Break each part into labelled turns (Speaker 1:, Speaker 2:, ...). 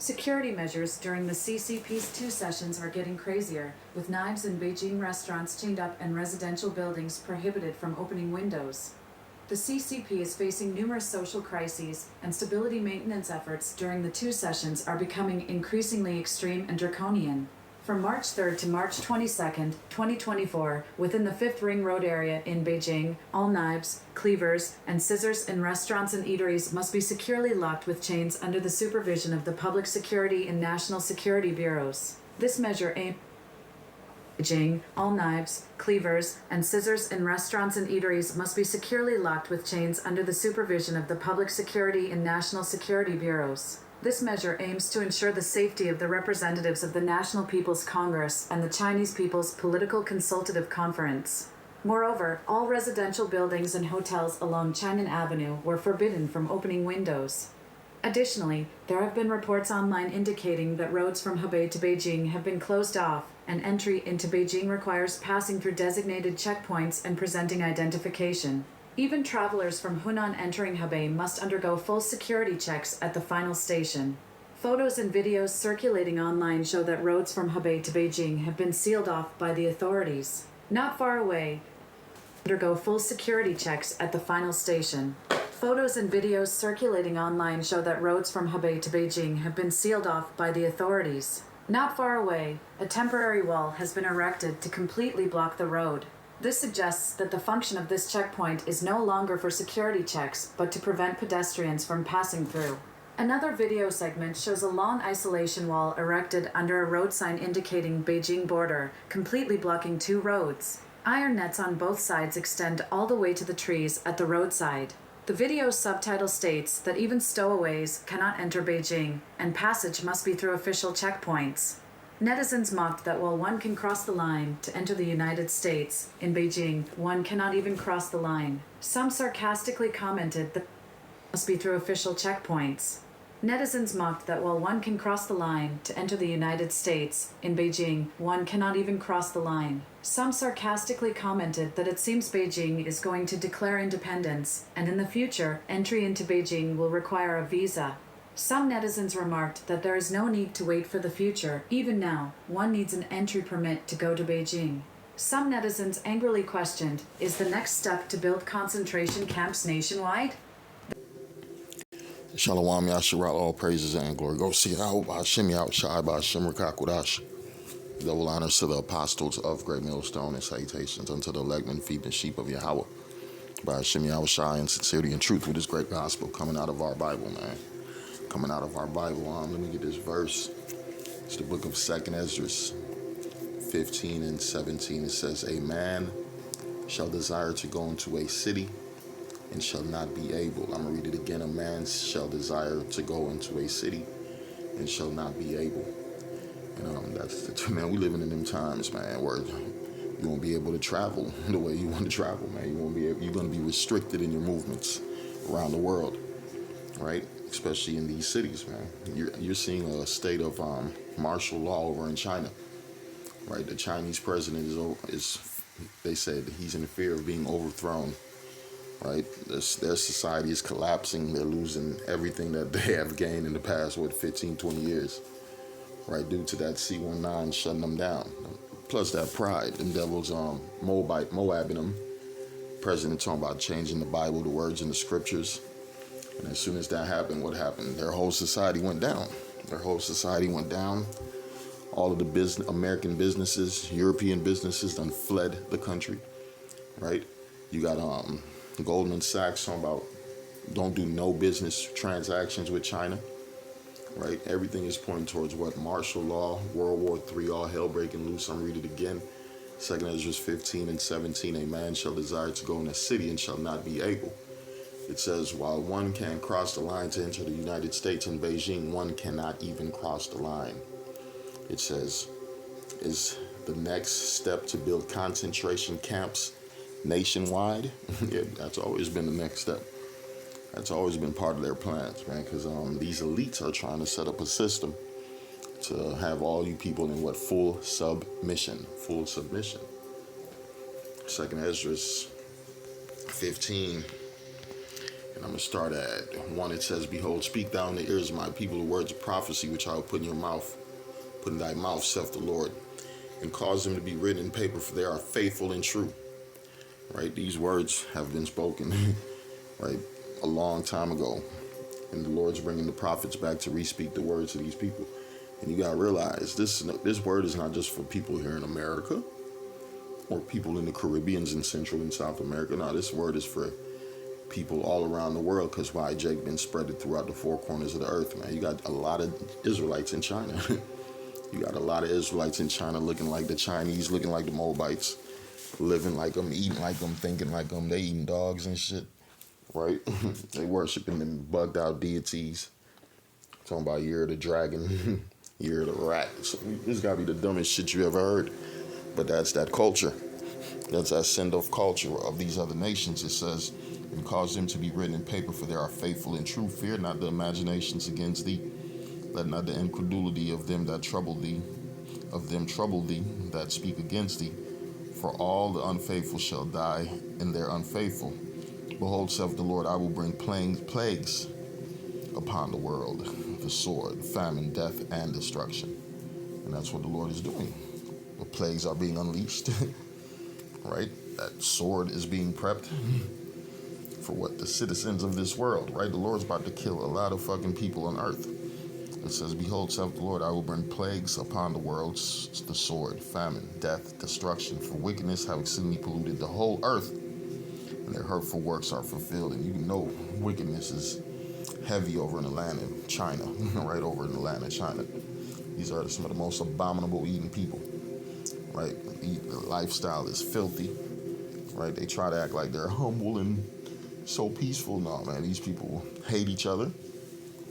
Speaker 1: Security measures during the CCP's 2 sessions are getting crazier, with knives in Beijing restaurants chained up and residential buildings prohibited from opening windows. The CCP is facing numerous social crises, and stability maintenance efforts during the 2 sessions are becoming increasingly extreme and draconian. From March 3rd to March 22nd, 2024, within the 5th Ring Road area in Beijing, all knives, cleavers, and scissors in restaurants and eateries must be securely locked with chains under the supervision of the Public Security and National Security Bureaus. This measure aims Beijing, all knives, cleavers, and scissors in restaurants and eateries must be securely locked with chains under the supervision of the Public Security and National Security Bureaus. This measure aims to ensure the safety of the representatives of the National People's Congress and the Chinese People's Political Consultative Conference. Moreover, all residential buildings and hotels along Chang'an Avenue were forbidden from opening windows. Additionally, there have been reports online indicating that roads from Hebei to Beijing have been closed off, and entry into Beijing requires passing through designated checkpoints and presenting identification. Even travelers from Hunan entering Hebei must undergo full security checks at the final station. Photos and videos circulating online show that roads from Hebei to Beijing have been sealed off by the authorities. Not far away, undergo full security checks at the final station. Photos and videos circulating online show that roads from Hebei to Beijing have been sealed off by the authorities. Not far away, a temporary wall has been erected to completely block the road. This suggests that the function of this checkpoint is no longer for security checks, but to prevent pedestrians from passing through. Another video segment shows a long isolation wall erected under a road sign indicating Beijing border, completely blocking 2 roads. Iron nets on both sides extend all the way to the trees at the roadside. The video's subtitle states that even stowaways cannot enter Beijing, and passage must be through official checkpoints. Netizens mocked that while one can cross the line to enter the United States, in Beijing, one cannot even cross the line. Some sarcastically commented that must be through official checkpoints. Netizens mocked that while one can cross the line to enter the United States, in Beijing, one cannot even cross the line. Some sarcastically commented that it seems Beijing is going to declare independence, and in the future, entry into Beijing will require a visa. Some netizens remarked that there is no need to wait for the future. Even now, one needs an entry permit to go to Beijing. Some netizens angrily questioned, is the next step to build concentration camps nationwide?
Speaker 2: Shalom Yasharat, all praises and glory. Go see Yahweh Hashem Shai Hashem Rakakwadash. Double honors to the apostles of Great Millstone and salutations unto the elect and feeding the sheep of Yahweh. By Hashem Shai in sincerity and truth with this great gospel coming out of our Bible, man. Coming out of our Bible. Let me get this verse. It's the book of 2nd Esdras 15 and 17. It says, a man shall desire to go into a city and shall not be able. I'm going to read it again. A man shall desire to go into a city and shall not be able. And man, we living in them times, man, where you won't be able to travel the way you want to travel, man. You're going to be restricted in your movements around the world, right? Especially in these cities, man. You're seeing a state of martial law over in China, right? The Chinese president they said he's in fear of being overthrown, right? Their society is collapsing. They're losing everything that they have gained in the past, 15, 20 years, right? Due to that C-19 shutting them down. Plus that pride, them devils, Moab in them. President talking about changing the Bible, the words in the scriptures. And as soon as that happened, what happened? Their whole society went down. All of the American businesses, European businesses done fled the country, right? You got Goldman Sachs talking about don't do no business transactions with China, right? Everything is pointing towards what? Martial law, World War III, all hell breaking loose. I'm reading it again. 2nd Esdras 15 and 17, a man shall desire to go in a city and shall not be able. It says, while one can cross the line to enter the United States in Beijing, one cannot even cross the line. It says, is the next step to build concentration camps nationwide? Yeah, that's always been the next step. That's always been part of their plans, man, because these elites are trying to set up a system to have all you people in full submission. 2nd Esdras 15. I'm going to start at 1. It says, Behold, speak thou in the ears of my people the words of prophecy which I will put in your mouth, put in thy mouth, saith the Lord, and cause them to be written in paper, for they are faithful and true. Right? These words have been spoken, right, a long time ago. And the Lord's bringing the prophets back to re-speak the words to these people. And you got to realize this word is not just for people here in America or people in the Caribbeans and Central and South America. No, this word is for people all around the world, because why Jake been spread throughout the four corners of the earth, man. You got a lot of Israelites in China. You got a lot of Israelites in China looking like the Chinese, looking like the Moabites, living like them, eating like them, thinking like them. They eating dogs and shit, right? They worshiping them bugged out deities. Talking about year of the dragon, year of the rat. So this gotta be the dumbest shit you ever heard. But that's that culture. That's that send-off culture of these other nations. It says, and cause them to be written in paper, for they are faithful and true. Fear not the imaginations against thee. Let not the incredulity of them that trouble thee, that speak against thee. For all the unfaithful shall die in their unfaithful. Behold, saith the Lord, I will bring plagues upon the world, the sword, famine, death, and destruction. And that's what the Lord is doing. The plagues are being unleashed, right? That sword is being prepped for what? The citizens of this world, right? The Lord's about to kill a lot of fucking people on earth. It says, Behold, saith the Lord, I will bring plagues upon the world, the sword, famine, death, destruction. For wickedness have exceedingly polluted the whole earth, and their hurtful works are fulfilled. And you know wickedness is heavy over in the land of China, right over in the land of China. These are some of the most abominable eating people, right? The lifestyle is filthy, right? They try to act like they're humble and so peaceful. No, man, these people hate each other,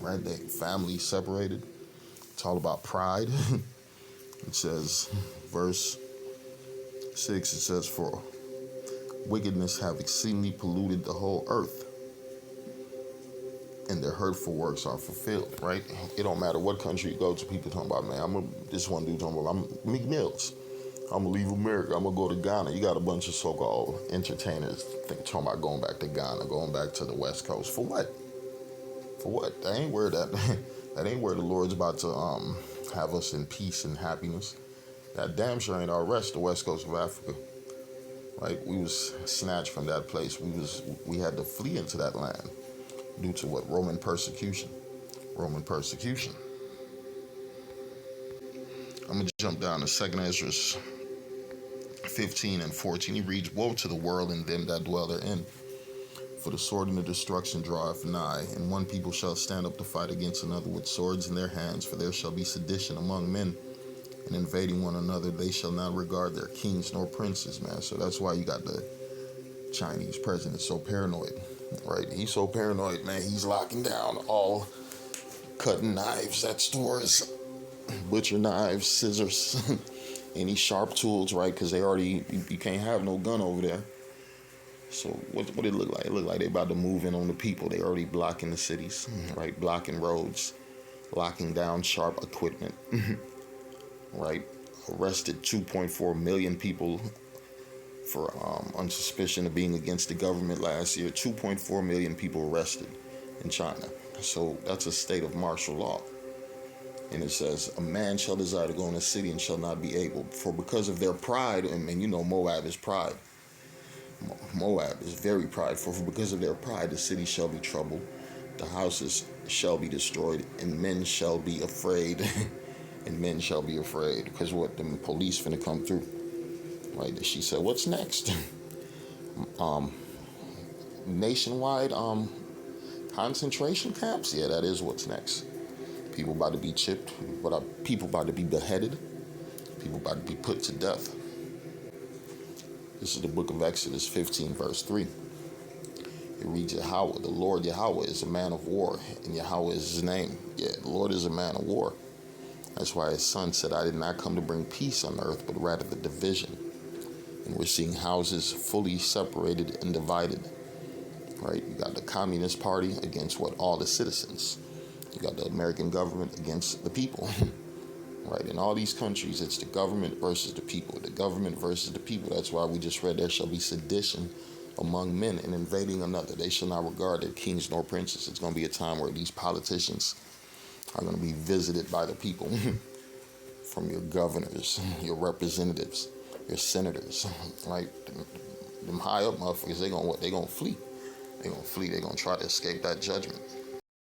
Speaker 2: right? They families separated. It's all about pride. It says, verse 6, it says, for wickedness have exceedingly polluted the whole earth, and their hurtful works are fulfilled, right? It don't matter what country you go to, people talking about, man, this one dude talking about, I'm Meek Mills. I'm going to leave America. I'm going to go to Ghana. You got a bunch of so-called entertainers talking about going back to Ghana, going back to the West Coast. For what? For what? That ain't where that ain't where the Lord's about to have us in peace and happiness. That damn sure ain't our rest, the West Coast of Africa. Right? We was snatched from that place. We had to flee into that land due to what? Roman persecution. Roman persecution. I'm going to jump down to 2 Ezra 15 and 14. He reads, Woe to the world and them that dwell therein. For the sword and the destruction draweth nigh, and one people shall stand up to fight against another with swords in their hands, for there shall be sedition among men, and invading one another, they shall not regard their kings nor princes, man. So that's why you got the Chinese president so paranoid, right? He's so paranoid, man. He's locking down all cutting knives at stores, butcher knives, scissors, any sharp tools, right? Because they already, you can't have no gun over there. So what it look like? It look like they about to move in on the people. They already blocking the cities, right? Blocking roads, locking down sharp equipment, right? Arrested 2.4 million people for on suspicion of being against the government last year. 2.4 million people arrested in China. So that's a state of martial law. And it says, a man shall desire to go in a city and shall not be able. For because of their pride, and you know Moab is pride. Moab is very prideful. For because of their pride, the city shall be troubled. The houses shall be destroyed, and men shall be afraid. And men shall be afraid. Because what? The police finna come through. Right? She said, what's next? Nationwide concentration camps? Yeah, that is what's next. People about to be chipped. People about to be beheaded. People about to be put to death. This is the book of Exodus 15, verse 3. It reads, Yahweh, the Lord Yahweh is a man of war, and Yahweh is his name. Yeah, the Lord is a man of war. That's why his son said, I did not come to bring peace on earth, but rather the division. And we're seeing houses fully separated and divided. Right? You got the Communist Party against what? All the citizens. You got the American government against the people. Right? In all these countries, it's the government versus the people. The government versus the people. That's why we just read there shall be sedition among men and invading another. They shall not regard their kings nor princes. It's going to be a time where these politicians are going to be visited by the people from your governors, your representatives, your senators. Like them high up motherfuckers, they gonna what? They gonna flee. They gonna flee. They gonna try to escape that judgment.